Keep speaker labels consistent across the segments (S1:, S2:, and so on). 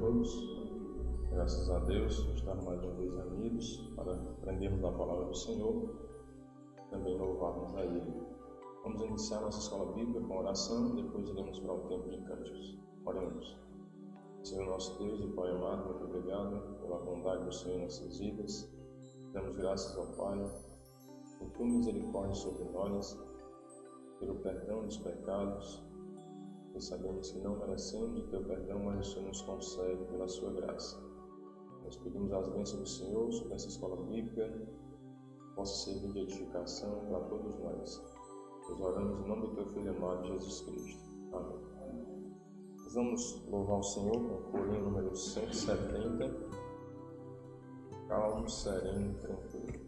S1: todos. Graças a Deus, estamos mais uma vez reunidos para aprendermos a palavra do Senhor e também louvarmos a Ele. Vamos iniciar nossa escola bíblica com oração e depois iremos para o tempo de cânticos. Oremos. Senhor nosso Deus e Pai amado, muito obrigado pela bondade do Senhor em nossas vidas. Damos graças ao Pai por tua misericórdia sobre nós, pelo perdão dos pecados, e sabemos que não merecemos o teu perdão, mas o Senhor nos concede pela sua graça. Nós pedimos as bênçãos do Senhor sobre essa escola bíblica, que possa servir de edificação para todos nós. Nós oramos em nome do teu Filho amado, Jesus Cristo. Amém. Nós vamos louvar o Senhor com o corinho número 170, calmo, sereno e tranquilo.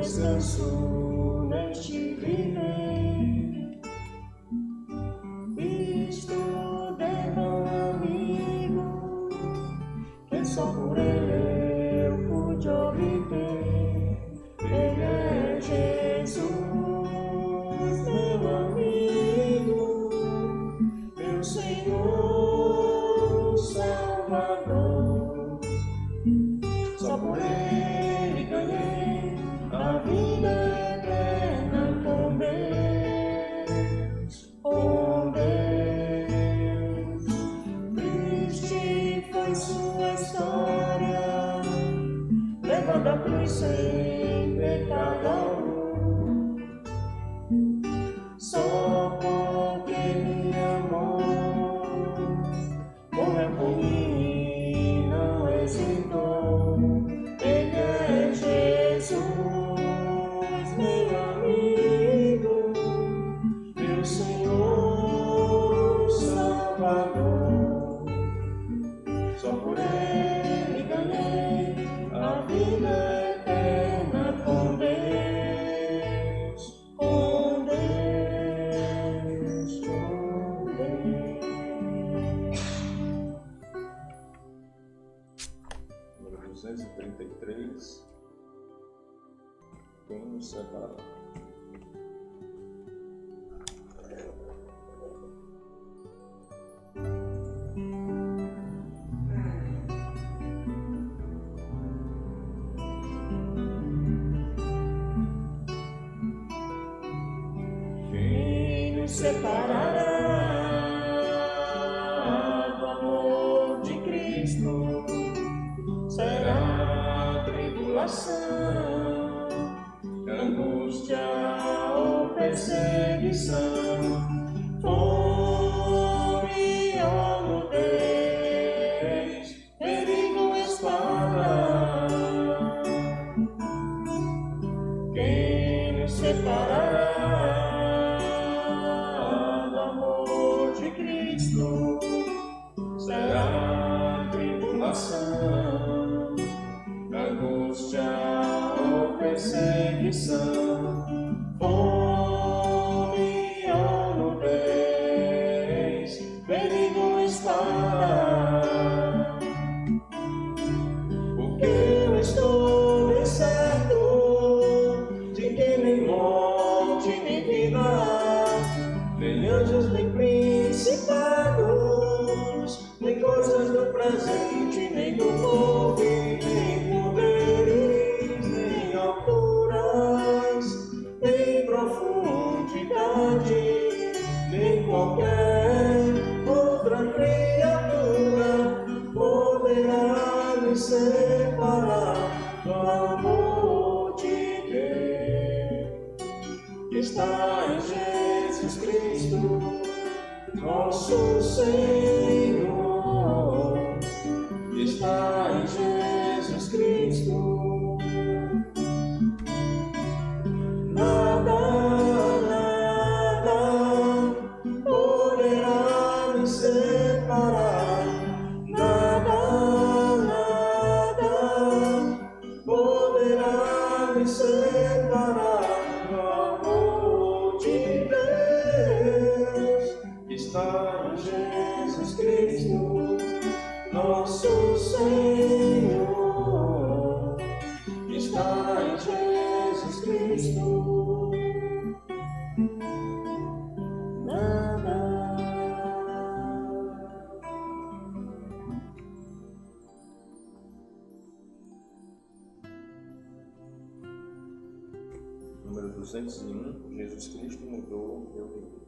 S2: Descanso neste viver, visto de bom amigo, que só por ele eu pude obter. Ele é Jesus, meu amigo, meu Senhor, Salvador. Só por ele ganhei a vida eterna com Deus, com Deus. Triste foi sua história, levando a cruz sem pecado algum, só porque me amou, morreu por mim, não hesitou. Ele é Jesus, meu amigo, meu Senhor, Salvador. Só por ele ganhei a vida eterna com Deus, com Deus, com Deus.
S1: Número 233. Quem nos separa?
S2: Quem nos separará do amor de Cristo? Será a tribulação, angústia ou perseguição, fome ou nudez, perigo ou espada? Quem nos separará do amor de Cristo? Será a tribulação, angústia ou perseguição, fome ou nudez, perigo ou espada? Porque eu estou bem certo de que nem morte nem vida, nem anjos nem principados, nem coisas do presente, nem do porvir, nem poderes, nem alturas, está em Jesus Cristo, nosso Senhor, está em Jesus Cristo. Nada poderá me separar, nada poderá me separar do amor de Deus, que está em Jesus Cristo, nosso Senhor, que está em Jesus Cristo.
S1: Número 201, Jesus Cristo mudou meu viver.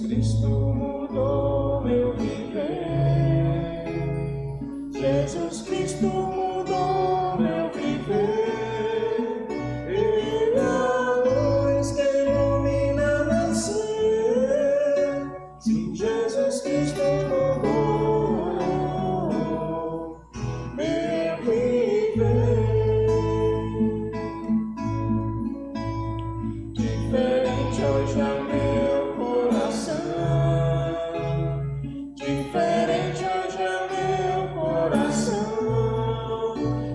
S2: Cristo mudou meu viver. Jesus Cristo mudou meu viver. Ele é a luz que ilumina meu ser. Sim, Jesus Cristo mudou meu viver. Diferente hoje é meu diferente hoje é meu coração.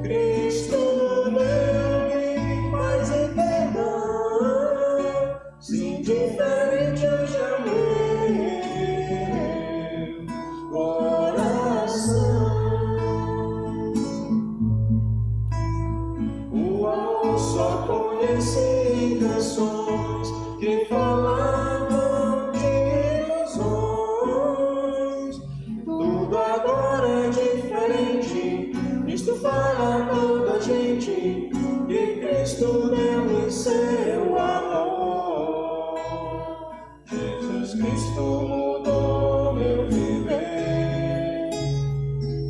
S2: Cristo deu-me paz e perdão. Sim, diferente hoje é meu coração. O amor só conheci em canções que falavam de ilusões. Tudo agora é diferente. Cristo fala a toda gente que Cristo deu-me seu amor. Jesus Cristo mudou meu viver.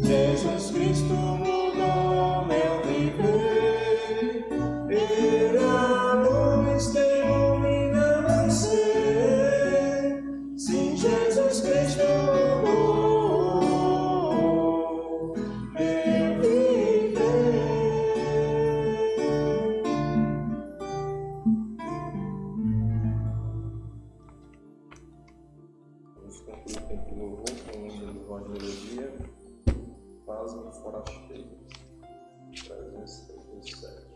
S2: Jesus Cristo mudou meu viver. Ele é a luz que ilumina meu ser. Sim, Jesus Cristo mudou meu viver.
S1: Vamos concluir o tempo de louvor com o hino do voz de melodia. Faz-me forasteiro. 337.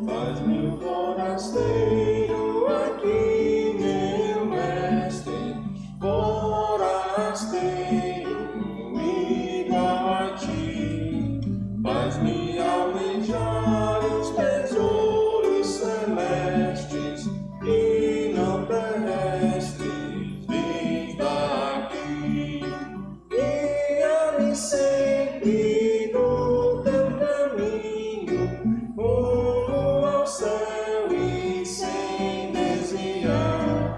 S2: Faz-me um forasteiro aqui, meu mestre, forasteiro igual a ti. Faz-me almejar os tesouros celestes e não terrestres, vem daqui. Guia-me sempre no teu caminho, rumo ao céu e sem desviar.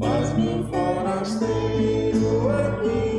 S2: Faz-me um forasteiro aqui.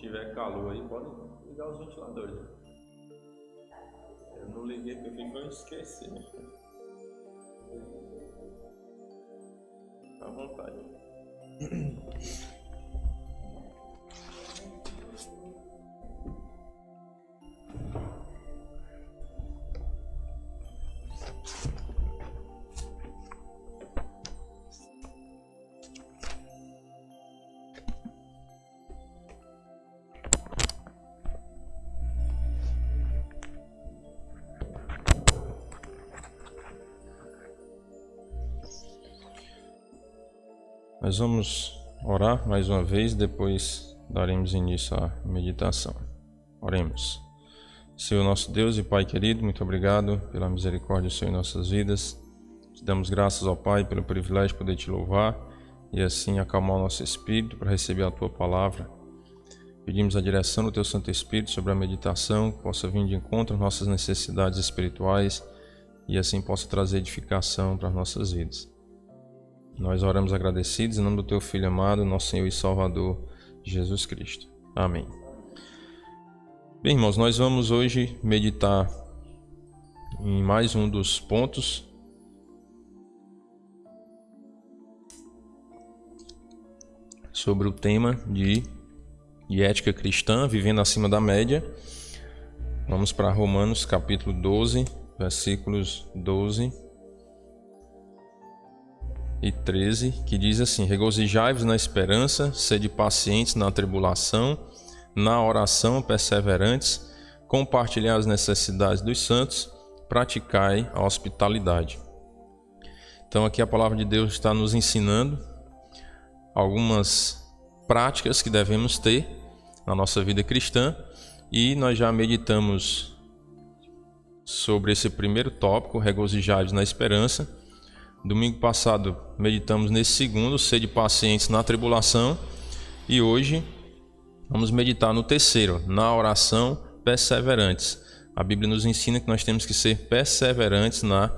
S1: tiver calor aí, pode ligar os ventiladores. Eu não liguei porque eu esqueci. À vontade. Nós vamos orar mais uma vez, depois daremos início à meditação. Oremos. Senhor nosso Deus e Pai querido, muito obrigado pela misericórdia do Senhor em nossas vidas. Te damos graças ao Pai pelo privilégio de poder Te louvar e assim acalmar o nosso espírito para receber a Tua palavra. Pedimos a direção do Teu Santo Espírito sobre a meditação, que possa vir de encontro às nossas necessidades espirituais e assim possa trazer edificação para as nossas vidas. Nós oramos agradecidos em nome do Teu Filho amado, nosso Senhor e Salvador, Jesus Cristo. Amém. Bem, irmãos, nós vamos hoje meditar em mais um dos pontos sobre o tema de ética cristã, vivendo acima da média. Vamos para Romanos capítulo 12, versículos 12 e 13, que diz assim: regozijai-vos na esperança, sede pacientes na tribulação, na oração perseverantes, compartilhai as necessidades dos santos, praticai a hospitalidade. Então aqui a palavra de Deus está nos ensinando algumas práticas que devemos ter na nossa vida cristã, e nós já meditamos sobre esse primeiro tópico, regozijai-vos na esperança. Domingo passado meditamos nesse segundo, sede pacientes na tribulação, e hoje vamos meditar no terceiro, na oração perseverantes. A Bíblia nos ensina que nós temos que ser perseverantes na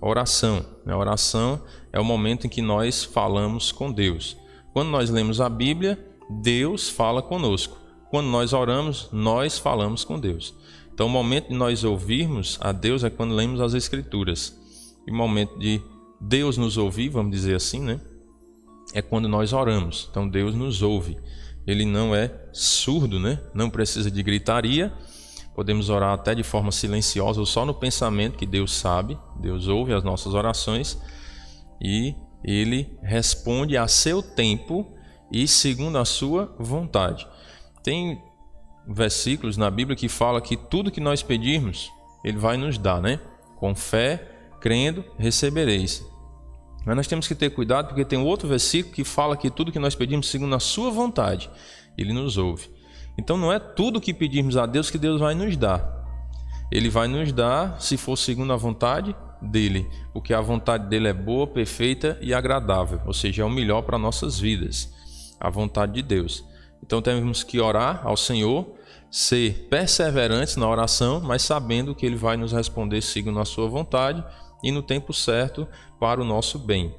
S1: oração. A oração é o momento em que nós falamos com Deus. Quando nós lemos a Bíblia, Deus fala conosco. Quando nós oramos, nós falamos com Deus. Então o momento de nós ouvirmos a Deus é quando lemos as Escrituras. E o momento de Deus nos ouvir, vamos dizer assim, né? É quando nós oramos. Então Deus nos ouve. Ele não é surdo, né? Não precisa de gritaria. Podemos orar até de forma silenciosa ou só no pensamento, que Deus sabe. Deus ouve as nossas orações e Ele responde a seu tempo e segundo a sua vontade. Tem versículos na Bíblia que fala que tudo que nós pedirmos, Ele vai nos dar, né? Com fé, crendo, recebereis. Mas nós temos que ter cuidado, porque tem outro versículo que fala que tudo que nós pedimos segundo a sua vontade, Ele nos ouve. Então não é tudo que pedirmos a Deus que Deus vai nos dar. Ele vai nos dar se for segundo a vontade dEle, porque a vontade dEle é boa, perfeita e agradável, ou seja, é o melhor para nossas vidas, a vontade de Deus. Então temos que orar ao Senhor, ser perseverantes na oração, mas sabendo que Ele vai nos responder segundo a sua vontade e no tempo certo para o nosso bem.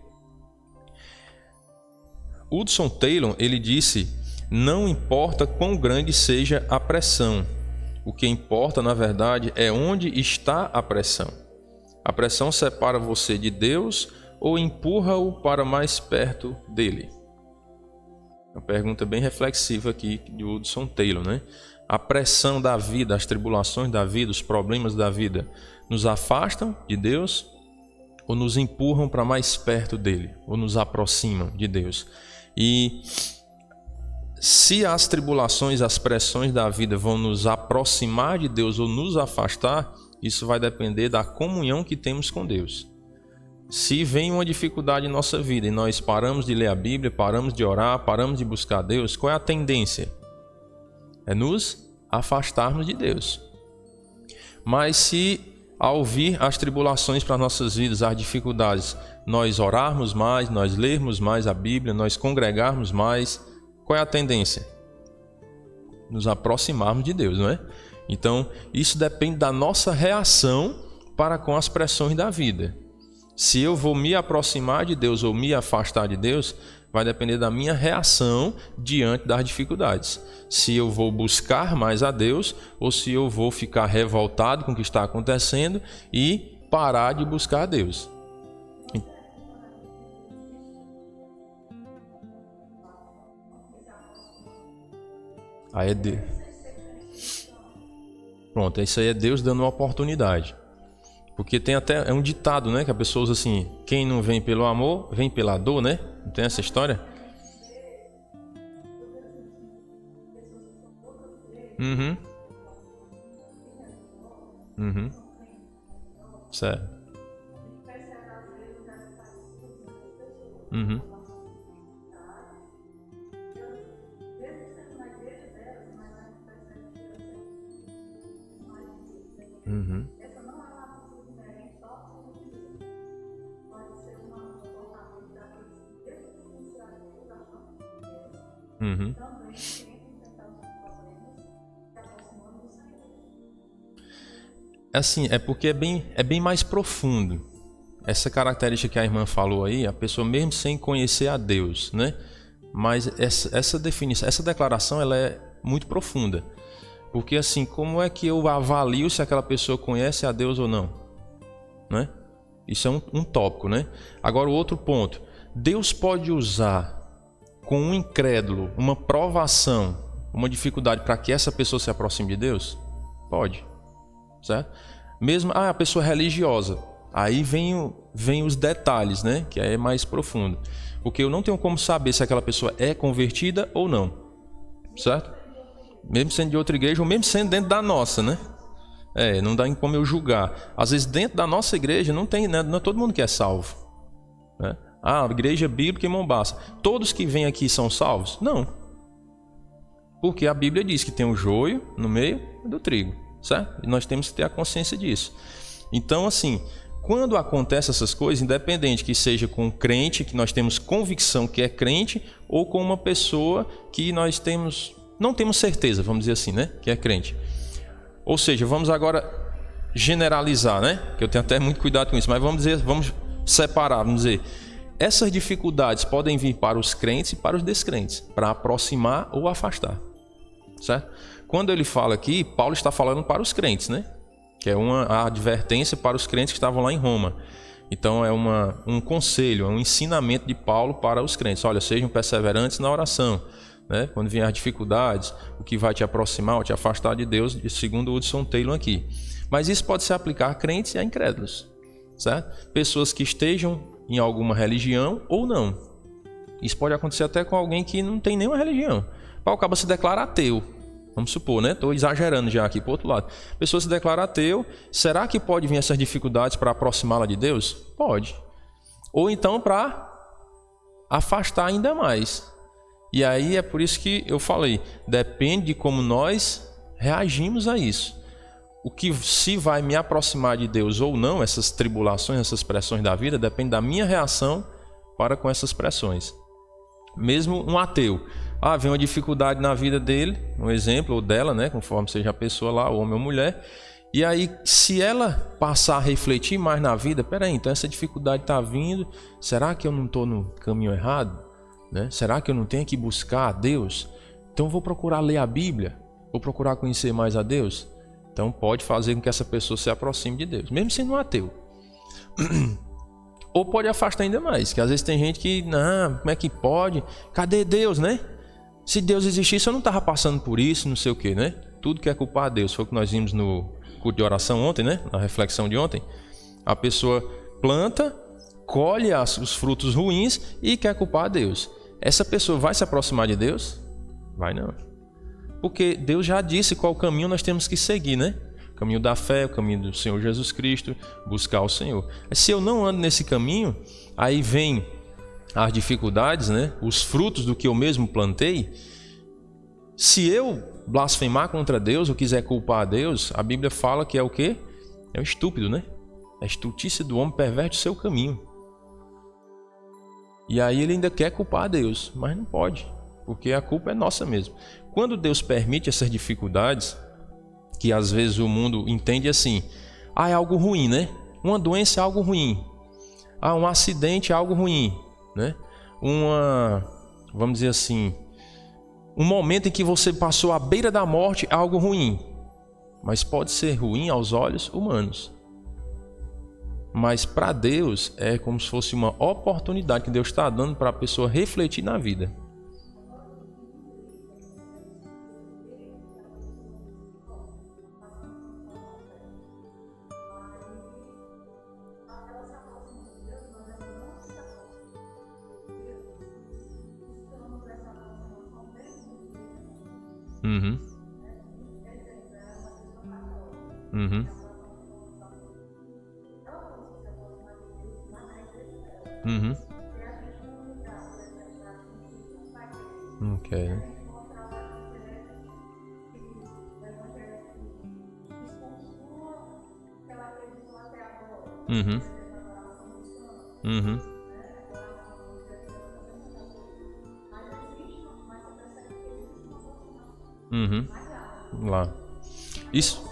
S1: Hudson Taylor, ele disse: não importa quão grande seja a pressão, o que importa na verdade é onde está a pressão. A pressão separa você de Deus ou empurra-o para mais perto dele? Uma pergunta bem reflexiva aqui de Hudson Taylor, né? A pressão da vida, as tribulações da vida, os problemas da vida nos afastam de Deus ou nos empurram para mais perto dele, ou nos aproximam de Deus? E se as tribulações, as pressões da vida vão nos aproximar de Deus ou nos afastar, isso vai depender da comunhão que temos com Deus. Se vem uma dificuldade em nossa vida e nós paramos de ler a Bíblia, paramos de orar, paramos de buscar Deus, qual é a tendência? É nos afastarmos de Deus. Mas se ao vir as tribulações para nossas vidas, as dificuldades, nós orarmos mais, nós lermos mais a Bíblia, nós congregarmos mais, qual é a tendência? Nos aproximarmos de Deus, não é? Então, isso depende da nossa reação para com as pressões da vida. Se eu vou me aproximar de Deus ou me afastar de Deus,
S3: vai depender da minha reação diante das dificuldades. Se eu vou buscar mais a Deus ou se eu vou ficar revoltado com o que está acontecendo e parar de buscar a Deus. Aí é Deus. Pronto, isso aí é Deus dando uma oportunidade. Porque tem até, é um ditado, né, que a pessoa usa assim: quem não vem pelo amor, vem pela dor, né? Não tem essa história? Uhum. Uhum. Certo. Uhum. Uhum. Uhum. Assim, é porque é bem mais profundo. Essa característica que a irmã falou aí, a pessoa mesmo sem conhecer a Deus, né? Mas essa definição, essa declaração, ela é muito profunda. Porque assim, como é que eu avalio se aquela pessoa conhece a Deus ou não? Né? Isso é um tópico, né? Agora o outro ponto. Deus pode usar com um incrédulo uma provação, uma dificuldade para que essa pessoa se aproxime de Deus? Pode. Certo? Mesmo a pessoa religiosa. Aí vem os detalhes, né? Que é mais profundo. Porque eu não tenho como saber se aquela pessoa é convertida ou não. Certo? Mesmo sendo de outra igreja ou mesmo sendo dentro da nossa, né? Não dá como eu julgar. Às vezes dentro da nossa igreja não tem, né? Não é todo mundo que é salvo, né? A igreja bíblica em Mombaça, todos que vêm aqui são salvos? Não. Porque a Bíblia diz que tem o joio no meio do trigo, certo? E nós temos que ter a consciência disso. Então, assim, quando acontecem essas coisas, independente que seja com um crente, que nós temos convicção que é crente, ou com uma pessoa que nós não temos certeza, vamos dizer assim, né? Que é crente. Ou seja, vamos agora generalizar, né? Que eu tenho até muito cuidado com isso, mas vamos separar, vamos dizer. Essas dificuldades podem vir para os crentes e para os descrentes, para aproximar ou afastar, certo? Quando ele fala aqui, Paulo está falando para os crentes, né? Que é uma advertência para os crentes que estavam lá em Roma. Então é um conselho, é um ensinamento de Paulo para os crentes. Olha, sejam perseverantes na oração, né? Quando vier as dificuldades, o que vai te aproximar ou te afastar de Deus, segundo Hudson Taylor aqui. Mas isso pode se aplicar a crentes e a incrédulos, certo? Pessoas que estejam em alguma religião ou não. Isso pode acontecer até com alguém que não tem nenhuma religião. O cara se declara ateu. Vamos supor, né? Estou exagerando já aqui para o outro lado. A pessoa se declara ateu. Será que pode vir essas dificuldades para aproximá-la de Deus? Pode. Ou então para afastar ainda mais. E aí é por isso que eu falei. Depende de como nós reagimos a isso. O que se vai me aproximar de Deus ou não, essas tribulações, essas pressões da vida, depende da minha reação para com essas pressões. Mesmo um ateu. Vem uma dificuldade na vida dele, um exemplo, ou dela, né, conforme seja a pessoa lá, homem ou mulher. E aí, se ela passar a refletir mais na vida, peraí, então essa dificuldade está vindo, será que eu não estou no caminho errado? Né? Será que eu não tenho que buscar a Deus? Então eu vou procurar ler a Bíblia, vou procurar conhecer mais a Deus. Então pode fazer com que essa pessoa se aproxime de Deus, mesmo sendo um ateu. Ou pode afastar ainda mais, que às vezes tem gente que, não, como é que pode? Cadê Deus, né? Se Deus existisse, eu não estava passando por isso, não sei o que, né? Tudo que é culpar a Deus. Foi o que nós vimos no culto de oração ontem, né? Na reflexão de ontem. A pessoa planta, colhe os frutos ruins e quer culpar a Deus. Essa pessoa vai se aproximar de Deus? Vai não. Porque Deus já disse qual caminho nós temos que seguir, né? O caminho da fé, o caminho do Senhor Jesus Cristo, buscar o Senhor. Se eu não ando nesse caminho, aí vem as dificuldades, né? Os frutos do que eu mesmo plantei. Se eu blasfemar contra Deus ou quiser culpar a Deus, a Bíblia fala que é o quê? É o estúpido, né? A estultícia do homem perverte o seu caminho. E aí ele ainda quer culpar a Deus, mas não pode, porque a culpa é nossa mesmo. Quando Deus permite essas dificuldades, que às vezes o mundo entende assim, é algo ruim, né? Uma doença é algo ruim. Um acidente é algo ruim, né? vamos dizer assim, um momento em que você passou à beira da morte é algo ruim, mas pode ser ruim aos olhos humanos. Mas para Deus é como se fosse uma oportunidade que Deus está dando para a pessoa refletir na vida. Uhum. Uhum. Uhum. Ok. Uhum. Uhum. Uhum. Lá. Isso.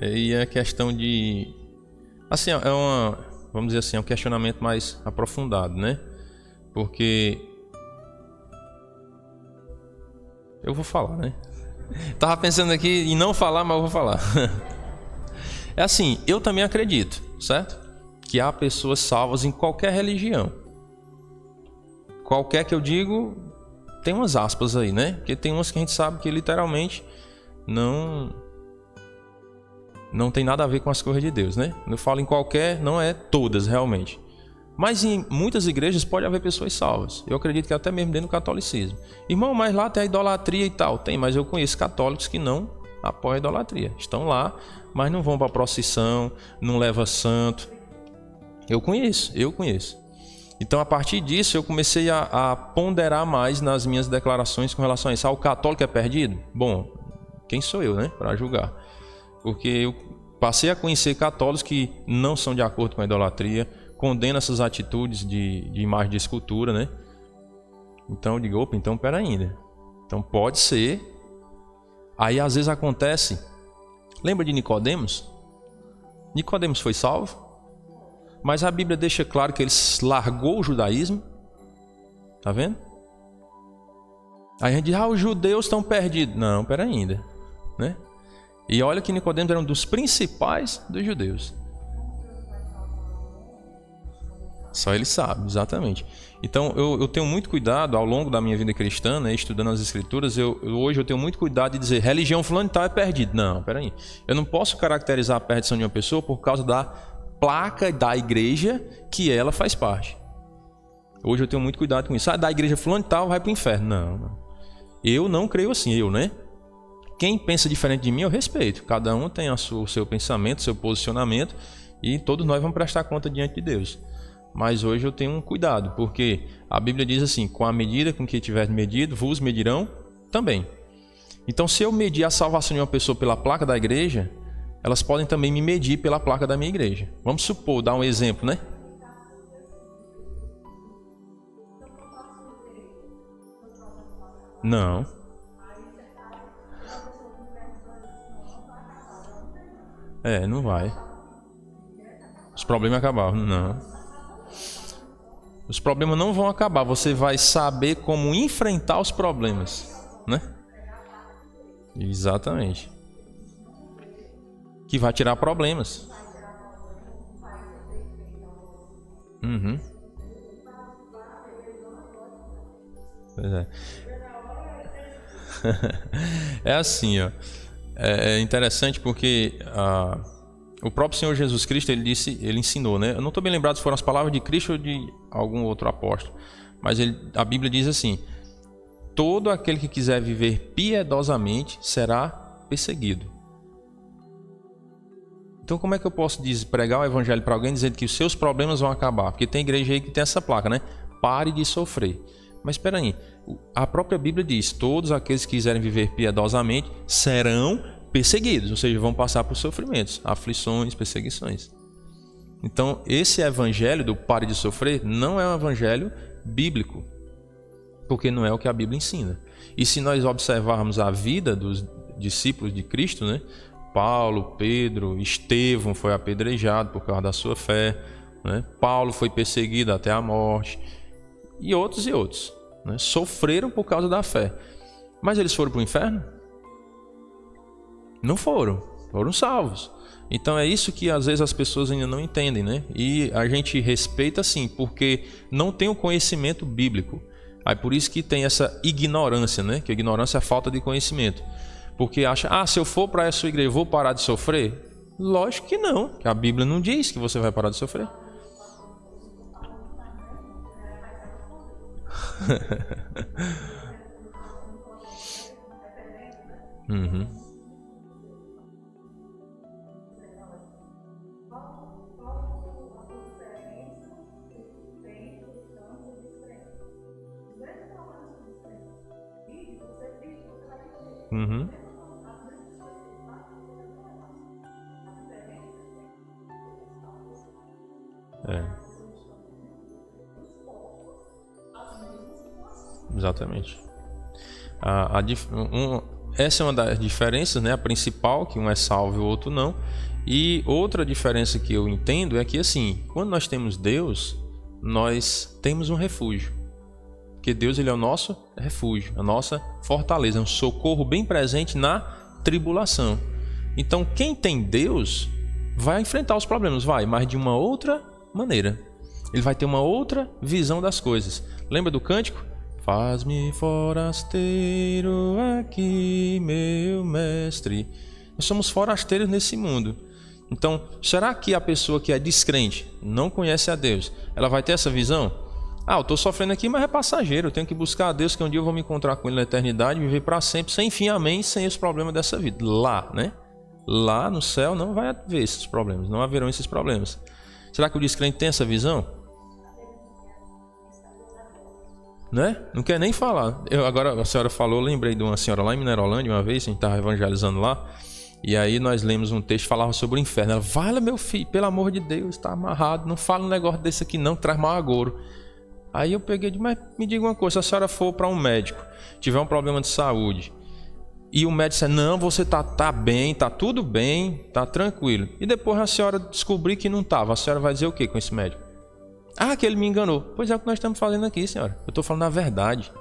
S3: E a questão de... Assim, vamos dizer assim, é um questionamento mais aprofundado, né? Porque... Eu vou falar, né? Tava pensando aqui em não falar, mas eu vou falar. É assim, eu também acredito, certo? Que há pessoas salvas em qualquer religião. Qualquer que eu digo, tem umas aspas aí, né? Porque tem umas que a gente sabe que literalmente não tem nada a ver com as coisas de Deus, né? Eu falo em qualquer, não é todas realmente. Mas em muitas igrejas pode haver pessoas salvas. Eu acredito que até mesmo dentro do catolicismo. Irmão, mas lá tem a idolatria e tal. Tem, mas eu conheço católicos que não apoiam a idolatria. Estão lá, mas não vão para a procissão, não levam santo. Eu conheço. Então, a partir disso, eu comecei a ponderar mais nas minhas declarações com relação a isso. O católico é perdido? Bom, quem sou eu, né, para julgar? Porque eu passei a conhecer católicos que não são de acordo com a idolatria, condenam essas atitudes de imagem de escultura, né? Então eu digo, opa, então pera ainda. Então pode ser. Aí às vezes acontece. Lembra de Nicodemos? Nicodemos foi salvo, mas a Bíblia deixa claro que ele largou o judaísmo. Tá vendo? Aí a gente diz, os judeus estão perdidos. Não, pera ainda, né? E olha que Nicodemos era um dos principais dos judeus. Só ele sabe, exatamente. Então eu tenho muito cuidado ao longo da minha vida cristã, né, estudando as escrituras. Hoje eu tenho muito cuidado de dizer religião fulano e tal é perdido. Não, peraí. Eu não posso caracterizar a perdição de uma pessoa por causa da placa da igreja que ela faz parte. Hoje eu tenho muito cuidado com isso. Da igreja fulano e tal vai para o inferno. Não. Eu não creio assim, né? Quem pensa diferente de mim, eu respeito. Cada um tem o seu pensamento, o seu posicionamento, e todos nós vamos prestar conta diante de Deus. Mas hoje eu tenho um cuidado, porque a Bíblia diz assim, com a medida com que tiver medido, vos medirão também. Então, se eu medir a salvação de uma pessoa pela placa da igreja, elas podem também me medir pela placa da minha igreja. Vamos supor, dar um exemplo, né? Não. Não vai. Os problemas acabaram, não. Os problemas não vão acabar. Você vai saber como enfrentar os problemas, né? Exatamente. Que vai tirar problemas. Uhum. Pois é. É assim, ó. É interessante porque o próprio Senhor Jesus Cristo, ele ensinou, né? Eu não estou bem lembrado se foram as palavras de Cristo ou de algum outro apóstolo, mas a Bíblia diz assim: todo aquele que quiser viver piedosamente será perseguido. Então como é que eu posso pregar o evangelho para alguém dizendo que os seus problemas vão acabar? Porque tem igreja aí que tem essa placa, né? Pare de sofrer. Mas espera aí, a própria Bíblia diz: todos aqueles que quiserem viver piedosamente serão perseguidos, ou seja, vão passar por sofrimentos, aflições, perseguições. Então, esse evangelho do pare de sofrer não é um evangelho bíblico, porque não é o que a Bíblia ensina. E se nós observarmos a vida dos discípulos de Cristo, né? Paulo, Pedro, Estevão foi apedrejado por causa da sua fé, né? Paulo foi perseguido até a morte, e outros, né? Sofreram por causa da fé. Mas eles foram para o inferno? Não foram, foram salvos. Então é isso que às vezes as pessoas ainda não entendem, né? E a gente respeita sim, porque não tem o conhecimento bíblico. Aí por isso que tem essa ignorância, né? Que a ignorância é a falta de conhecimento. Porque acha, se eu for para essa igreja eu vou parar de sofrer? Lógico que não, que a Bíblia não diz que você vai parar de sofrer. Uhum. Uhum. Exatamente. Essa é uma das diferenças, né? A principal, que um é salvo e o outro não. E outra diferença que eu entendo é que, assim, quando nós temos Deus, nós temos um refúgio. Porque Deus, ele é o nosso refúgio, a nossa fortaleza, é um socorro bem presente na tribulação. Então, quem tem Deus vai enfrentar os problemas, mas de uma outra maneira. Ele vai ter uma outra visão das coisas. Lembra do cântico? Faz-me forasteiro aqui, meu mestre. Nós somos forasteiros nesse mundo. Então, será que a pessoa que é descrente, não conhece a Deus, ela vai ter essa visão? Eu estou sofrendo aqui, mas é passageiro. Eu tenho que buscar a Deus, que um dia eu vou me encontrar com Ele na eternidade, viver para sempre, sem fim, amém, sem os problemas dessa vida. Lá, né? Lá no céu não vai haver esses problemas, não haverão esses problemas. Será que o descrente tem essa visão? Né? Não quer nem falar. Agora a senhora falou, lembrei de uma senhora lá em Minerolândia, uma vez, a gente estava evangelizando lá, e aí nós lemos um texto que falava sobre o inferno. Ela, vale meu filho, pelo amor de Deus, está amarrado, não fala um negócio desse aqui não, traz mau agouro. Aí eu peguei e disse, mas me diga uma coisa, se a senhora for para um médico, tiver um problema de saúde, e o médico disser, não, você tá bem, tá tudo bem, tá tranquilo. E depois a senhora descobrir que não estava, a senhora vai dizer o que com esse médico? Que ele me enganou. Pois é o que nós estamos fazendo aqui, senhora. Eu estou falando a verdade.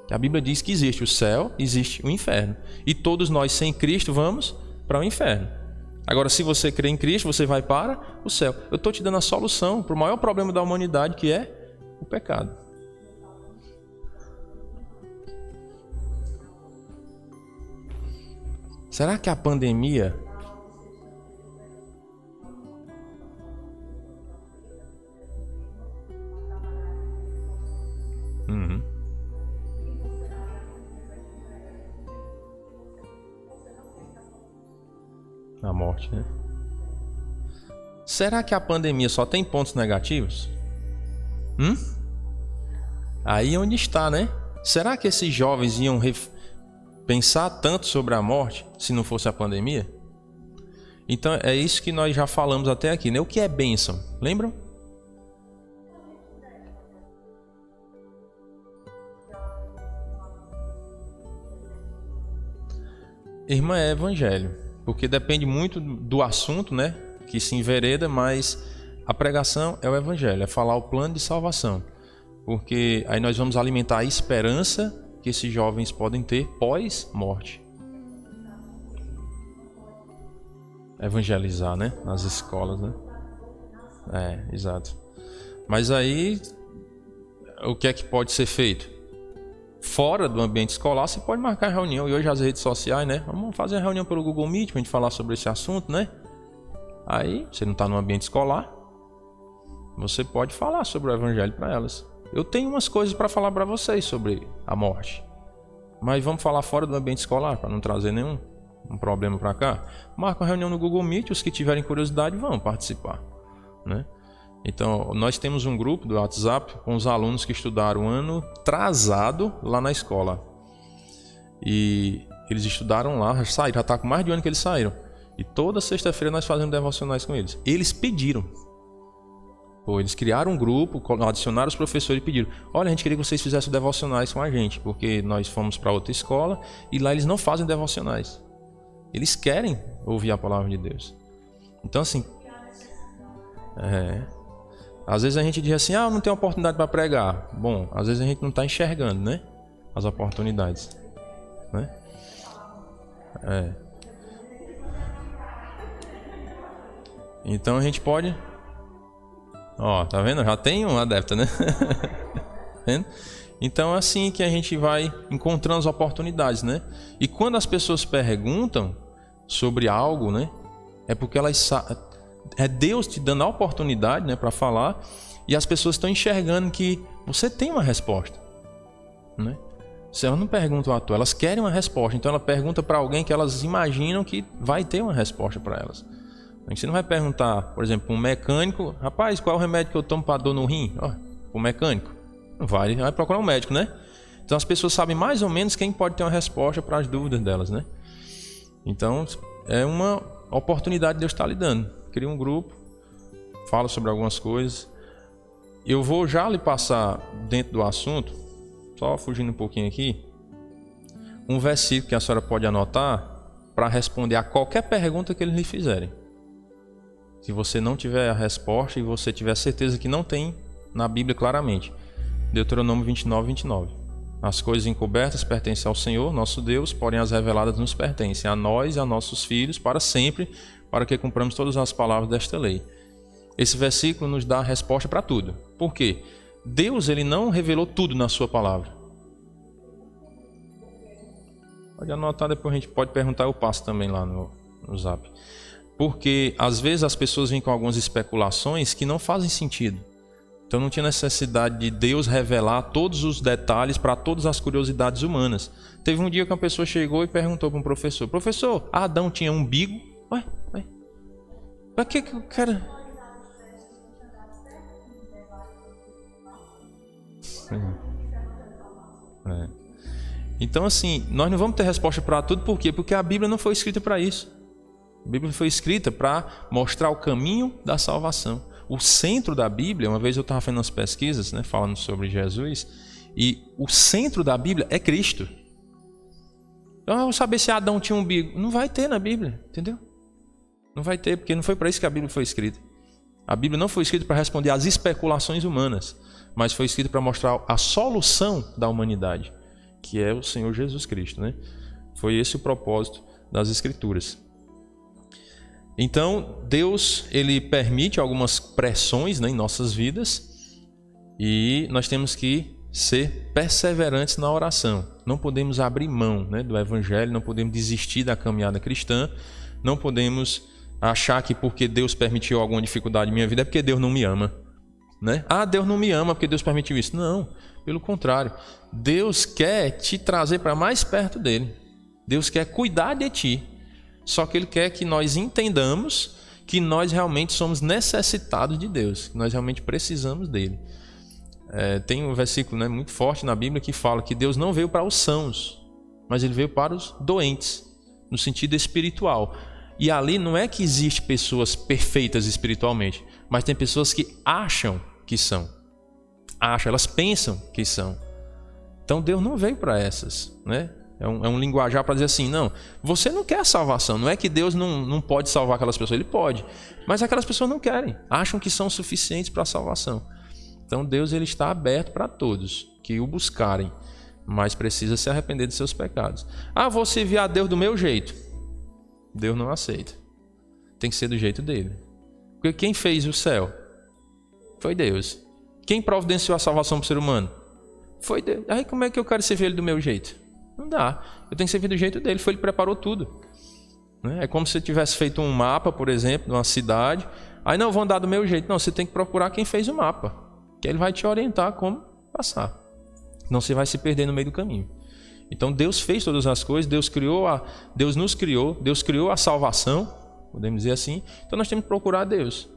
S3: A Bíblia diz que existe o céu, existe o inferno. E todos nós sem Cristo vamos para o inferno. Agora, se você crê em Cristo, você vai para o céu. Eu estou te dando a solução para o maior problema da humanidade, que é o pecado. Será que a pandemia a morte, né? Será que a pandemia só tem pontos negativos? Aí onde está, né? Será que esses jovens iam pensar tanto sobre a morte se não fosse a pandemia? Então é isso que nós já falamos até aqui, né? O que é bênção? Lembram? Irmã, é evangelho, porque depende muito do assunto, né? Que se envereda, mas a pregação é o evangelho, é falar o plano de salvação. Porque aí nós vamos alimentar a esperança que esses jovens podem ter pós-morte. Evangelizar, né? Nas escolas, né? Exato. Mas aí, o que é que pode ser feito? Fora do ambiente escolar, você pode marcar reunião. E hoje as redes sociais, né? Vamos fazer uma reunião pelo Google Meet para a gente falar sobre esse assunto, né? Aí, você não está no ambiente escolar, você pode falar sobre o evangelho para elas. Eu tenho umas coisas para falar para vocês sobre a morte, mas vamos falar fora do ambiente escolar para não trazer nenhum problema para cá. Marca uma reunião no Google Meet, os que tiverem curiosidade vão participar, né? Então, nós temos um grupo do WhatsApp com os alunos que estudaram ano atrasado lá na escola. E Eles estudaram lá, já está com mais de um ano que eles saíram. E toda sexta-feira nós fazemos devocionais com eles. Eles pediram. Eles criaram um grupo, adicionaram os professores e pediram: olha, a gente queria que vocês fizessem devocionais com a gente, porque nós fomos para outra escola e lá eles não fazem devocionais. Eles querem ouvir a palavra de Deus. Então assim, às vezes a gente diz assim: não tem oportunidade para pregar. Bom, às vezes a gente não está enxergando, né, as oportunidades, né? Então a gente pode... tá vendo? Já tem um adepto, né? Tá vendo? Então é assim que a gente vai encontrando as oportunidades, né? E quando as pessoas perguntam sobre algo, né, é porque é Deus te dando a oportunidade, né, para falar, e as pessoas estão enxergando que você tem uma resposta, né? Se elas não perguntam à toa, elas querem uma resposta. Então ela pergunta para alguém que elas imaginam que vai ter uma resposta para elas. Você não vai perguntar, por exemplo, para um mecânico: rapaz, qual é o remédio que eu tomo para dor no rim? O mecânico não vai procurar um médico, né? Então as pessoas sabem mais ou menos quem pode ter uma resposta para as dúvidas delas, né? Então é uma oportunidade que Deus está lhe dando. Cria um grupo, fala sobre algumas coisas. Eu vou já lhe passar dentro do assunto, só fugindo um pouquinho aqui, um versículo que a senhora pode anotar para responder a qualquer pergunta que eles lhe fizerem. Se você não tiver a resposta e você tiver certeza que não tem na Bíblia claramente. Deuteronômio 29:29. As coisas encobertas pertencem ao Senhor, nosso Deus, porém as reveladas nos pertencem, a nós e a nossos filhos, para sempre, para que cumpramos todas as palavras desta lei. Esse versículo nos dá a resposta para tudo. Por quê? Deus, ele não revelou tudo na sua palavra. Pode anotar, depois a gente pode perguntar, eu passo também lá no Zap. Porque às vezes as pessoas vêm com algumas especulações que não fazem sentido. Então não tinha necessidade de Deus revelar todos os detalhes para todas as curiosidades humanas. Teve um dia que uma pessoa chegou e perguntou para um professor: professor, Adão tinha umbigo? Ué? Para que o cara... Então assim, nós não vamos ter resposta para tudo. Por quê? Porque a Bíblia não foi escrita para isso. A Bíblia foi escrita para mostrar o caminho da salvação. O centro da Bíblia, uma vez eu estava fazendo umas pesquisas, né, falando sobre Jesus, e o centro da Bíblia é Cristo. Então eu vou saber se Adão tinha um umbigo. Não vai ter na Bíblia, entendeu? Não vai ter, porque não foi para isso que a Bíblia foi escrita. A Bíblia não foi escrita para responder às especulações humanas, mas foi escrita para mostrar a solução da humanidade, que é o Senhor Jesus Cristo, né? Foi esse o propósito das Escrituras. Então, Deus, ele permite algumas pressões, né, em nossas vidas, e nós temos que ser perseverantes na oração. Não podemos abrir mão, né, do Evangelho, não podemos desistir da caminhada cristã, não podemos achar que porque Deus permitiu alguma dificuldade em minha vida é porque Deus não me ama, né? Deus não me ama porque Deus permitiu isso. Não, pelo contrário. Deus quer te trazer para mais perto dele. Deus quer cuidar de ti. Só que Ele quer que nós entendamos que nós realmente somos necessitados de Deus, que nós realmente precisamos dele. Tem um versículo, né, muito forte na Bíblia que fala que Deus não veio para os sãos, mas Ele veio para os doentes, no sentido espiritual. E ali não é que existe pessoas perfeitas espiritualmente, mas tem pessoas que acham que são. Elas pensam que são. Então Deus não veio para essas, né? É um linguajar para dizer assim: não, você não quer a salvação. Não é que Deus não pode salvar aquelas pessoas, Ele pode. Mas aquelas pessoas não querem, acham que são suficientes para a salvação. Então Deus, ele está aberto para todos que o buscarem, mas precisa se arrepender de seus pecados. Vou servir a Deus do meu jeito. Deus não aceita. Tem que ser do jeito dele. Porque quem fez o céu? Foi Deus. Quem providenciou a salvação para o ser humano? Foi Deus. Aí como é que eu quero servir ele do meu jeito? Não dá. Eu tenho que servir do jeito dele. Ele preparou tudo. É como se você tivesse feito um mapa, por exemplo, de uma cidade. Aí não, vou andar do meu jeito. Não, você tem que procurar quem fez o mapa, que ele vai te orientar como passar. Não, você vai se perder no meio do caminho. Então Deus fez todas as coisas. Deus nos criou. Deus criou a salvação, podemos dizer assim. Então nós temos que procurar Deus,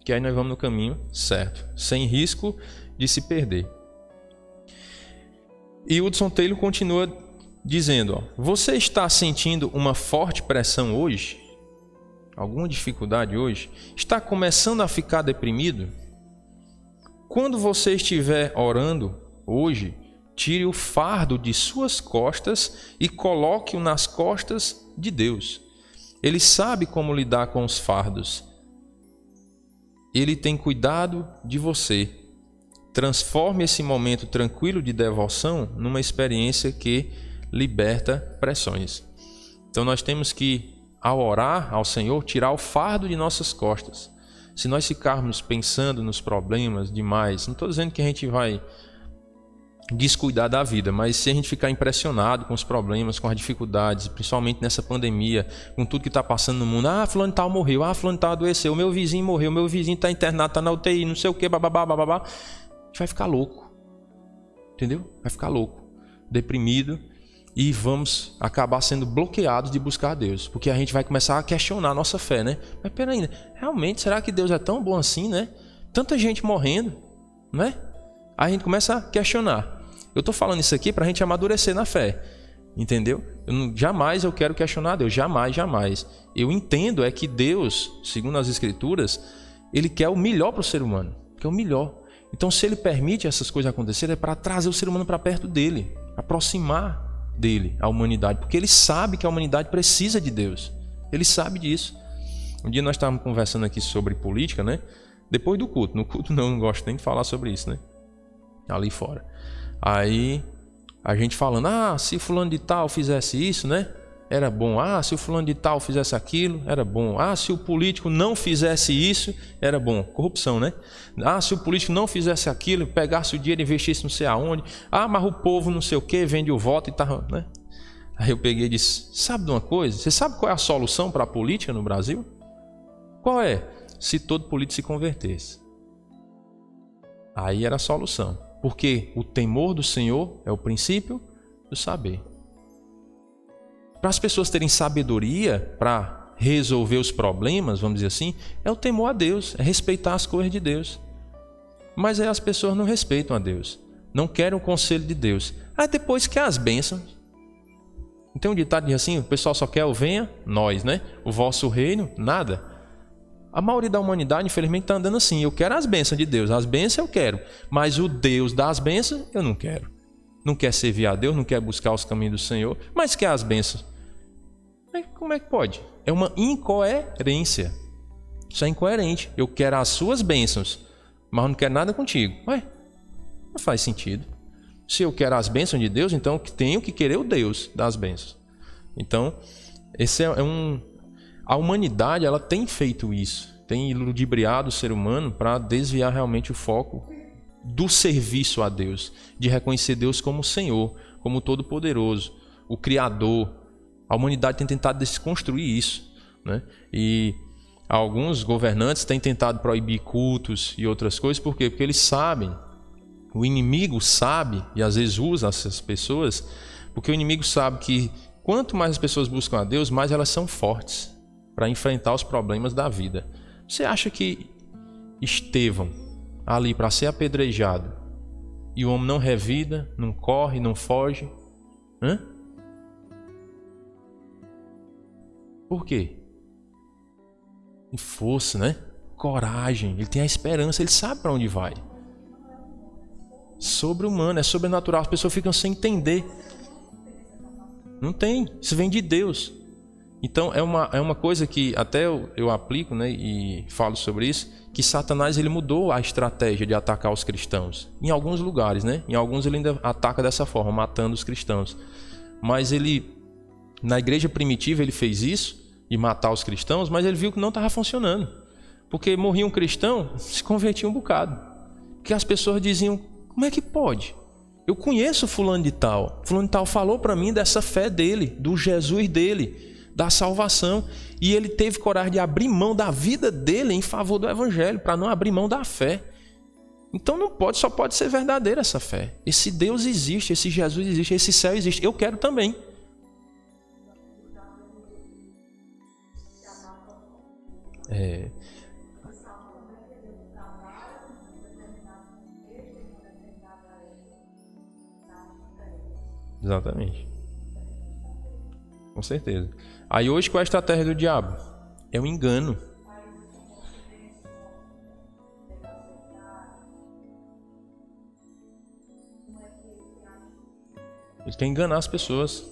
S3: que aí nós vamos no caminho certo, sem risco de se perder. E Hudson Taylor continua dizendo, ó, você está sentindo uma forte pressão hoje? Alguma dificuldade hoje? Está começando a ficar deprimido? Quando você estiver orando hoje, tire o fardo de suas costas e coloque-o nas costas de Deus. Ele sabe como lidar com os fardos. Ele tem cuidado de você. Transforme esse momento tranquilo de devoção numa experiência que liberta pressões. Então nós temos que, ao orar ao Senhor, tirar o fardo de nossas costas. Se nós ficarmos pensando nos problemas demais, não estou dizendo que a gente vai descuidar da vida, mas se a gente ficar impressionado com os problemas, com as dificuldades, principalmente nessa pandemia, com tudo que está passando no mundo, fulano tal morreu, fulano tal adoeceu, meu vizinho morreu, meu vizinho está internado, está na UTI, não sei o que, bababá, bababá, a gente vai ficar louco, entendeu? Vai ficar louco, deprimido, e vamos acabar sendo bloqueados de buscar a Deus, porque a gente vai começar a questionar a nossa fé, né? Mas peraí, realmente, será que Deus é tão bom assim, né? Tanta gente morrendo, né? Aí a gente começa a questionar. Eu estou falando isso aqui para a gente amadurecer na fé, entendeu? Jamais eu quero questionar Deus, jamais. Eu entendo que Deus, segundo as Escrituras, Ele quer o melhor para o ser humano, quer o melhor. Então, se Ele permite essas coisas acontecerem, é para trazer o ser humano para perto dEle, aproximar dele, a humanidade, porque Ele sabe que a humanidade precisa de Deus. Ele sabe disso. Um dia nós estávamos conversando aqui sobre política, né? Depois do culto. No culto não gosto nem de falar sobre isso, né? Ali fora. Aí a gente falando, se fulano de tal fizesse isso, né? Era bom. Se o fulano de tal fizesse aquilo, era bom. Se o político não fizesse isso, era bom. Corrupção, né? Se o político não fizesse aquilo, pegasse o dinheiro e investisse não sei aonde. Mas o povo não sei o que, vende o voto e tal, né? Aí eu peguei e disse, sabe de uma coisa? Você sabe qual é a solução para a política no Brasil? Qual é? Se todo político se convertesse. Aí era a solução. Porque o temor do Senhor é o princípio do saber. Para as pessoas terem sabedoria para resolver os problemas, vamos dizer assim, é o temor a Deus, é respeitar as coisas de Deus. Mas aí as pessoas não respeitam a Deus, não querem o conselho de Deus. Depois quer as bênçãos. Não tem um ditado que diz assim, o pessoal só quer o venha, nós, né? O vosso reino, nada. A maioria da humanidade, infelizmente, está andando assim. Eu quero as bênçãos de Deus, as bênçãos eu quero, mas o Deus das bênçãos eu não quero. Não quer servir a Deus, não quer buscar os caminhos do Senhor, mas quer as bênçãos. Como é que pode? É uma incoerência. Isso é incoerente. Eu quero as suas bênçãos, mas não quero nada contigo. Não faz sentido. Se eu quero as bênçãos de Deus, então tenho que querer o Deus das bênçãos. Então, esse a humanidade ela tem feito isso. Tem ludibriado o ser humano para desviar realmente o foco do serviço a Deus, de reconhecer Deus como Senhor, como Todo-Poderoso, o Criador. A humanidade tem tentado desconstruir isso, né? E alguns governantes têm tentado proibir cultos e outras coisas. Por quê? Porque eles sabem, o inimigo sabe, e às vezes usa essas pessoas, porque o inimigo sabe que quanto mais as pessoas buscam a Deus, mais elas são fortes para enfrentar os problemas da vida. Você acha que Estevão, ali para ser apedrejado, e o homem não revida, não corre, não foge? Por quê? Tem força, né? Coragem, ele tem a esperança, ele sabe para onde vai. Sobre-humano, é sobrenatural. As pessoas ficam sem entender. Não tem, isso vem de Deus. Então é uma coisa que até eu aplico, né, e falo sobre isso, que Satanás ele mudou a estratégia de atacar os cristãos. Em alguns lugares, né? Em alguns ele ainda ataca dessa forma, matando os cristãos. Mas na igreja primitiva ele fez isso, de matar os cristãos, mas ele viu que não estava funcionando. Porque morria um cristão, se convertia um bocado. Porque as pessoas diziam, como é que pode? Eu conheço fulano de tal falou para mim dessa fé dele, do Jesus dele, da salvação, e ele teve coragem de abrir mão da vida dele em favor do evangelho, para não abrir mão da fé. Então só pode ser verdadeira essa fé. Esse Deus existe, esse Jesus existe, esse céu existe. Eu quero também. Exatamente. Com certeza. Aí hoje qual é a estratégia do diabo? É o engano. Ele quer enganar as pessoas.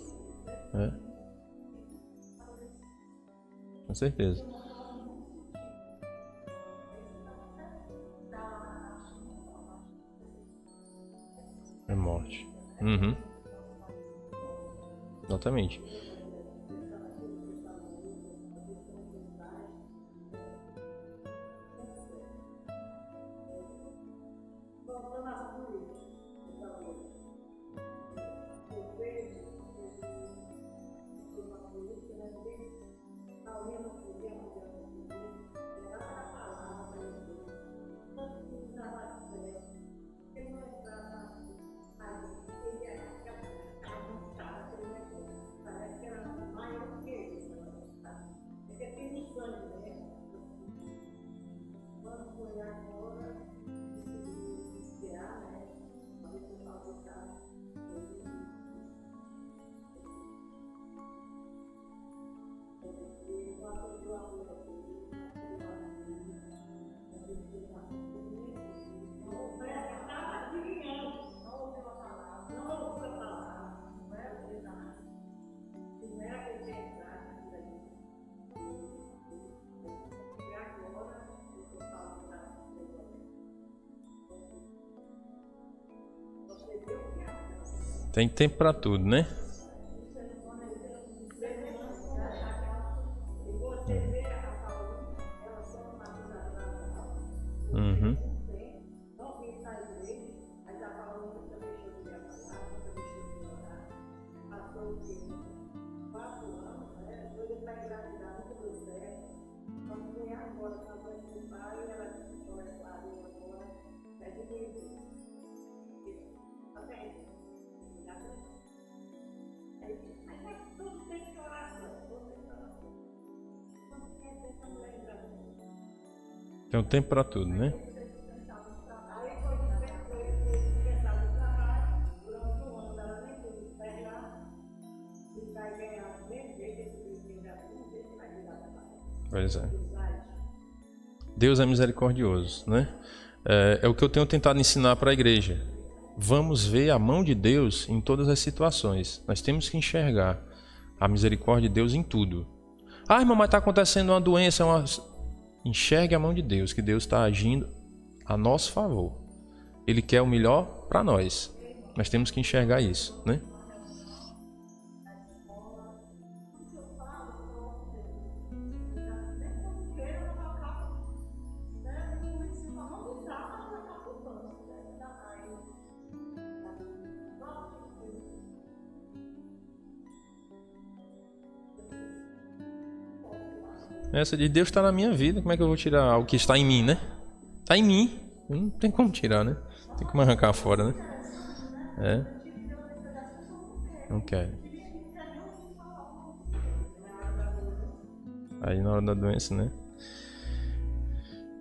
S3: Com certeza. É morte. Uhum. Exatamente. Tem tempo para tudo, né? Uhum. Tem um tempo para tudo, né? Pois é. Deus é misericordioso, né? É o que eu tenho tentado ensinar para a igreja. Vamos ver a mão de Deus em todas as situações. Nós temos que enxergar a misericórdia de Deus em tudo. Ah, irmão, mas está acontecendo uma doença, Enxergue a mão de Deus, que Deus está agindo a nosso favor. Ele quer o melhor para nós. Nós temos que enxergar isso, né? Essa de Deus está na minha vida, como é que eu vou tirar o que está em mim, né? Está em mim, não tem como tirar, né? Tem como arrancar fora, né? Não quero. Aí na hora da doença, né?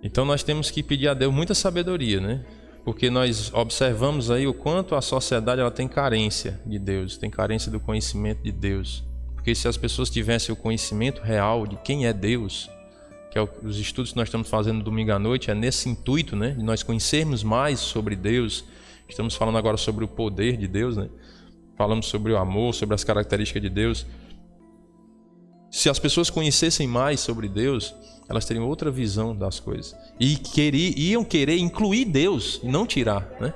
S3: Então nós temos que pedir a Deus muita sabedoria, né? Porque nós observamos aí o quanto a sociedade ela tem carência de Deus, tem carência do conhecimento de Deus. Porque se as pessoas tivessem o conhecimento real de quem é Deus, que é os estudos que nós estamos fazendo domingo à noite, é nesse intuito, né, de nós conhecermos mais sobre Deus. Estamos falando agora sobre o poder de Deus, né? Falamos sobre o amor, sobre as características de Deus. Se as pessoas conhecessem mais sobre Deus, elas teriam outra visão das coisas. E iam querer incluir Deus e não tirar, né?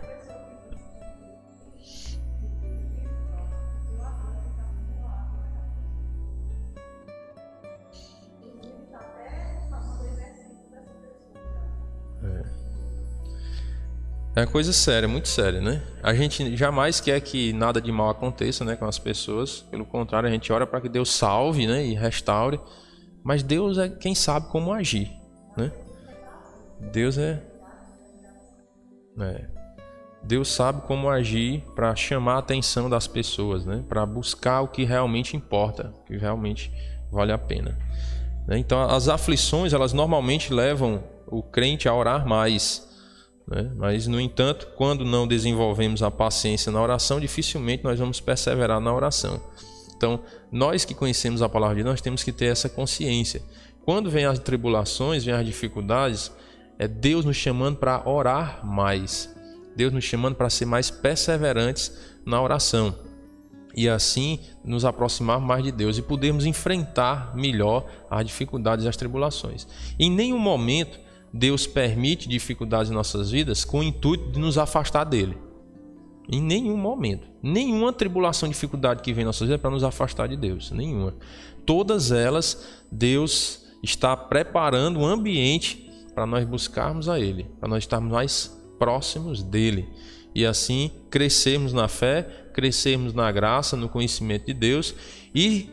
S3: É uma coisa séria, muito séria, né? A gente jamais quer que nada de mal aconteça, né, com as pessoas. Pelo contrário, a gente ora para que Deus salve, né, e restaure. Mas Deus é quem sabe como agir, né? Deus Deus sabe como agir para chamar a atenção das pessoas, né? Para buscar o que realmente importa, o que realmente vale a pena. Então, as aflições, elas normalmente levam o crente a orar mais. Mas, no entanto, quando não desenvolvemos a paciência na oração, dificilmente nós vamos perseverar na oração. Então, nós que conhecemos a palavra de Deus, nós temos que ter essa consciência. Quando vem as tribulações, vem as dificuldades, é Deus nos chamando para orar mais. Deus nos chamando para ser mais perseverantes na oração. E assim nos aproximar mais de Deus e podermos enfrentar melhor as dificuldades e as tribulações. Em nenhum momento Deus permite dificuldades em nossas vidas com o intuito de nos afastar dele. Em nenhum momento. Nenhuma tribulação, dificuldade que vem em nossas vidas é para nos afastar de Deus. Nenhuma. Todas elas, Deus está preparando um ambiente para nós buscarmos a Ele, para nós estarmos mais próximos dele. E assim crescermos na fé, crescermos na graça, no conhecimento de Deus e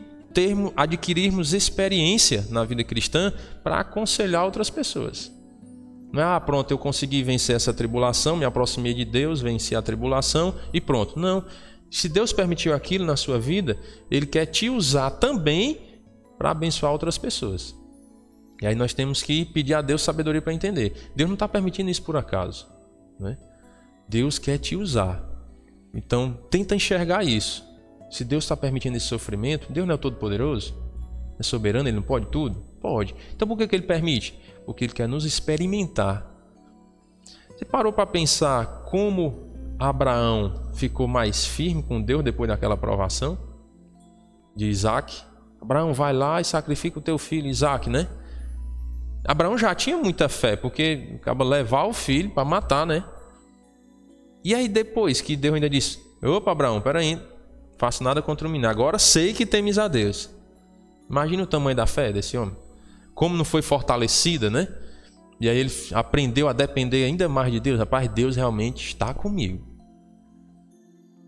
S3: adquirirmos experiência na vida cristã para aconselhar outras pessoas. Não é, pronto, eu consegui vencer essa tribulação, me aproximei de Deus, venci a tribulação e pronto. Não. Se Deus permitiu aquilo na sua vida, Ele quer te usar também para abençoar outras pessoas. E aí nós temos que pedir a Deus sabedoria para entender. Deus não está permitindo isso por acaso, né? Deus quer te usar. Então, tenta enxergar isso. Se Deus está permitindo esse sofrimento, Deus não é todo-poderoso? É soberano, Ele não pode tudo? Pode. Então, por que Ele permite? Porque Ele quer nos experimentar. Você parou para pensar como Abraão ficou mais firme com Deus depois daquela provação de Isaac? Abraão, vai lá e sacrifica o teu filho Isaac, né? Abraão já tinha muita fé, porque acaba levar o filho para matar, né? E aí depois que Deus ainda disse: opa, Abraão, peraí, faço nada contra o menino, agora sei que temes a Deus. Imagina o tamanho da fé desse homem. Como não foi fortalecida, né? E aí ele aprendeu a depender ainda mais de Deus. Rapaz, Deus realmente está comigo.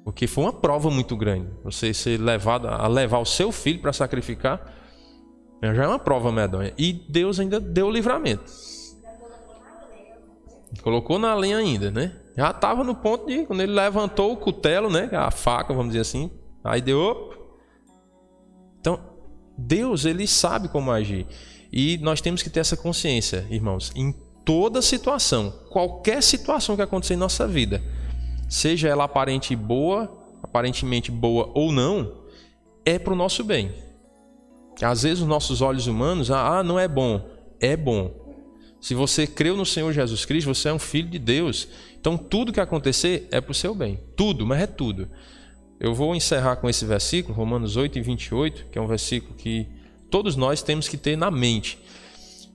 S3: Porque foi uma prova muito grande. Você ser levado a levar o seu filho para sacrificar, já é uma prova medonha. E Deus ainda deu o livramento. Colocou na lenha ainda, né? Já estava no ponto de, quando ele levantou o cutelo, né? A faca, vamos dizer assim. Aí deu. Então, Deus, Ele sabe como agir. E nós temos que ter essa consciência, irmãos, em toda situação, qualquer situação que acontecer em nossa vida, seja ela aparentemente boa ou não, é para o nosso bem. Às vezes os nossos olhos humanos, não é bom. É bom. Se você creu no Senhor Jesus Cristo, você é um filho de Deus. Então tudo que acontecer é para o seu bem. Tudo, mas é tudo. Eu vou encerrar com esse versículo, Romanos 8:28, que é um versículo que todos nós temos que ter na mente.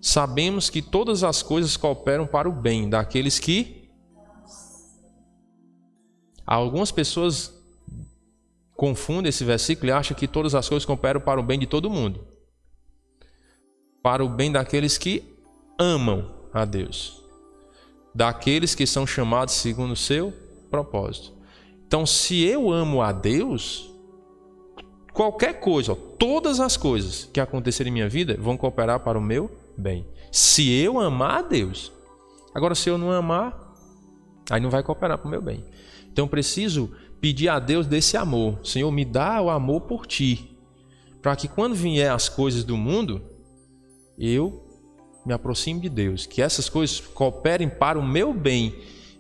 S3: Sabemos que todas as coisas cooperam para o bem daqueles que... Algumas pessoas confundem esse versículo e acham que todas as coisas cooperam para o bem de todo mundo. Para o bem daqueles que amam a Deus. Daqueles que são chamados segundo o seu propósito. Então, se eu amo a Deus, qualquer coisa, todas as coisas que acontecerem em minha vida vão cooperar para o meu bem. Se eu amar a Deus. Agora, se eu não amar, aí não vai cooperar para o meu bem. Então, eu preciso pedir a Deus desse amor. Senhor, me dá o amor por Ti. Para que quando vier as coisas do mundo, eu me aproxime de Deus. Que essas coisas cooperem para o meu bem.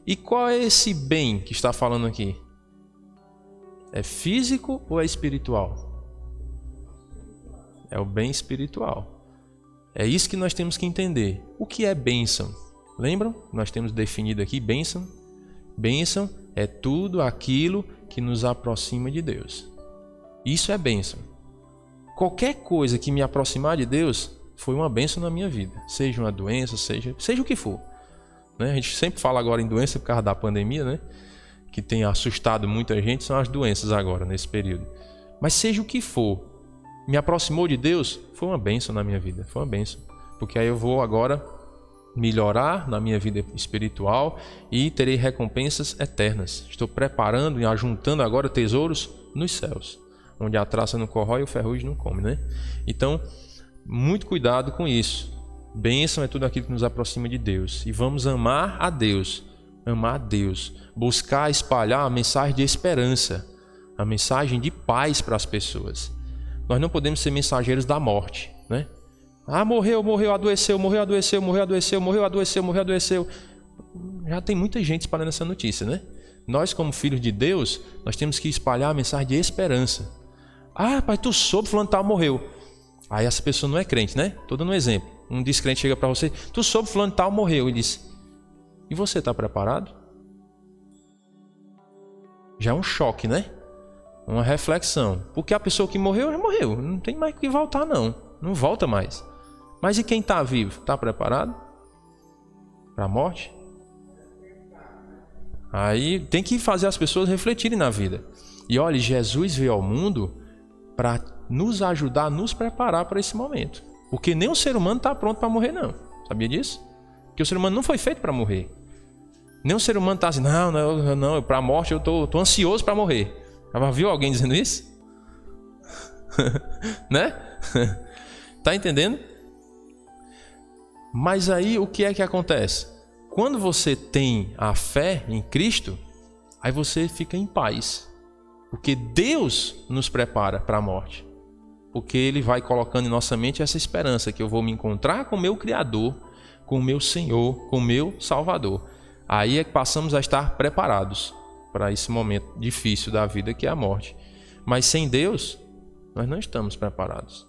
S3: E qual é esse bem que está falando aqui? É físico ou é espiritual? É o bem espiritual. É isso que nós temos que entender. O que é bênção? Lembram? Nós temos definido aqui bênção. Bênção é tudo aquilo que nos aproxima de Deus. Isso é bênção. Qualquer coisa que me aproximar de Deus foi uma bênção na minha vida. Seja uma doença, seja o que for. Né? A gente sempre fala agora em doença por causa da pandemia, né? Que tem assustado muita gente, são as doenças agora, nesse período. Mas seja o que for, me aproximou de Deus, foi uma bênção na minha vida, foi uma bênção. Porque aí eu vou agora melhorar na minha vida espiritual e terei recompensas eternas. Estou preparando e ajuntando agora tesouros nos céus, onde a traça não corrói e o ferrugem não come, né? Então, muito cuidado com isso. Bênção é tudo aquilo que nos aproxima de Deus. E vamos amar a Deus. Amar a Deus, buscar espalhar a mensagem de esperança, a mensagem de paz para as pessoas. Nós não podemos ser mensageiros da morte, né? Morreu, adoeceu. Já tem muita gente espalhando essa notícia, né? Nós, como filhos de Deus, nós temos que espalhar a mensagem de esperança. Ah, pai, tu soube, fulano tal morreu. Aí essa pessoa não é crente, né? Tô dando um exemplo. Um descrente chega para você, tu soube, fulano tal morreu. E diz, e você está preparado? Já é um choque, né? Uma reflexão. Porque a pessoa que morreu, já morreu. Não tem mais que voltar, não. Não volta mais. Mas e quem está vivo? Está preparado para a morte? Aí tem que fazer as pessoas refletirem na vida. E olha, Jesus veio ao mundo para nos ajudar a nos preparar para esse momento. Porque nem o ser humano está pronto para morrer, não. Sabia disso? Porque o ser humano não foi feito para morrer. Nem o ser humano está assim, não, para a morte eu tô ansioso para morrer. Já viu alguém dizendo isso? Né? Tá entendendo? Mas aí o que é que acontece? Quando você tem a fé em Cristo, aí você fica em paz. Porque Deus nos prepara para a morte. Porque Ele vai colocando em nossa mente essa esperança que eu vou me encontrar com o meu Criador, com o meu Senhor, com o meu Salvador. Aí é que passamos a estar preparados para esse momento difícil da vida que é a morte. Mas sem Deus, nós não estamos preparados.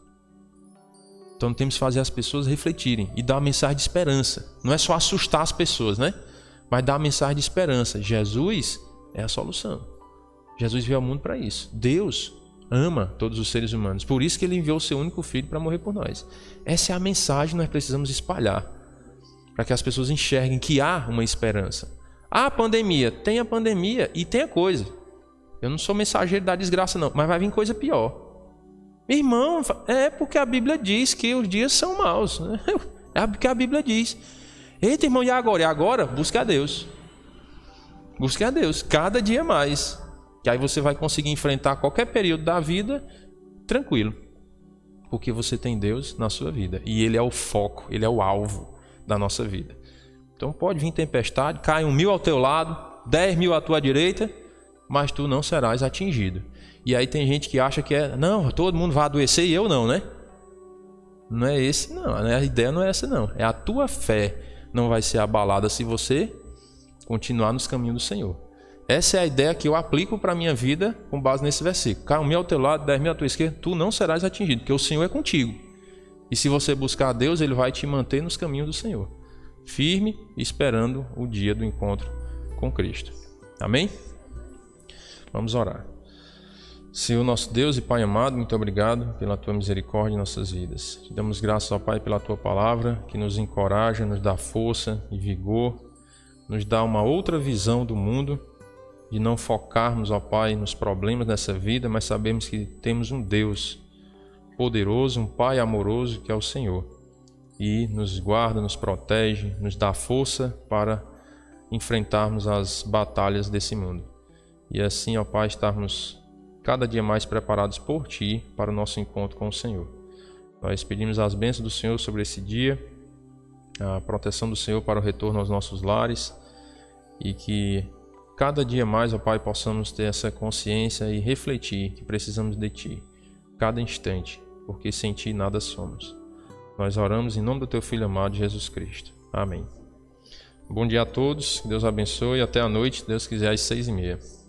S3: Então temos que fazer as pessoas refletirem e dar uma mensagem de esperança. Não é só assustar as pessoas, né? Mas dar uma mensagem de esperança. Jesus é a solução. Jesus veio ao mundo para isso. Deus ama todos os seres humanos. Por isso que Ele enviou o seu único filho para morrer por nós. Essa é a mensagem que nós precisamos espalhar. Para que as pessoas enxerguem que há uma esperança. Há a pandemia. Tem a pandemia e tem a coisa. Eu não sou mensageiro da desgraça não. Mas vai vir coisa pior. Irmão, é porque a Bíblia diz que os dias são maus. Né? É porque a Bíblia diz. Eita, irmão, e agora? E agora? Busque a Deus. Busque a Deus. Cada dia mais. Que aí você vai conseguir enfrentar qualquer período da vida tranquilo. Porque você tem Deus na sua vida. E Ele é o foco, Ele é o alvo da nossa vida. Então pode vir tempestade, cai 1.000 ao teu lado, 10.000 à tua direita, mas tu não serás atingido. E aí tem gente que acha que não, todo mundo vai adoecer e eu não, né? Não é esse não, a ideia não é essa não. É a tua fé não vai ser abalada se você continuar nos caminhos do Senhor. Essa é a ideia que eu aplico para a minha vida com base nesse versículo. Cai 1.000 ao teu lado, 10.000 à tua esquerda, tu não serás atingido, porque o Senhor é contigo. E se você buscar a Deus, Ele vai te manter nos caminhos do Senhor. Firme, esperando o dia do encontro com Cristo. Amém? Vamos orar. Senhor nosso Deus e Pai amado, muito obrigado pela Tua misericórdia em nossas vidas. Te damos graças, ó Pai, pela Tua palavra, que nos encoraja, nos dá força e vigor, nos dá uma outra visão do mundo, de não focarmos, ó Pai, nos problemas dessa vida, mas sabemos que temos um Deus poderoso, um Pai amoroso, que é o Senhor. E nos guarda, nos protege, nos dá força para enfrentarmos as batalhas desse mundo. E assim, ó Pai, estarmos cada dia mais preparados por Ti para o nosso encontro com o Senhor. Nós pedimos as bênçãos do Senhor sobre esse dia, a proteção do Senhor para o retorno aos nossos lares e que cada dia mais, ó Pai, possamos ter essa consciência e refletir que precisamos de Ti, cada instante, porque sem Ti nada somos. Nós oramos em nome do Teu Filho amado, Jesus Cristo. Amém. Bom dia a todos, que Deus abençoe e até a noite, se Deus quiser, às 6h30.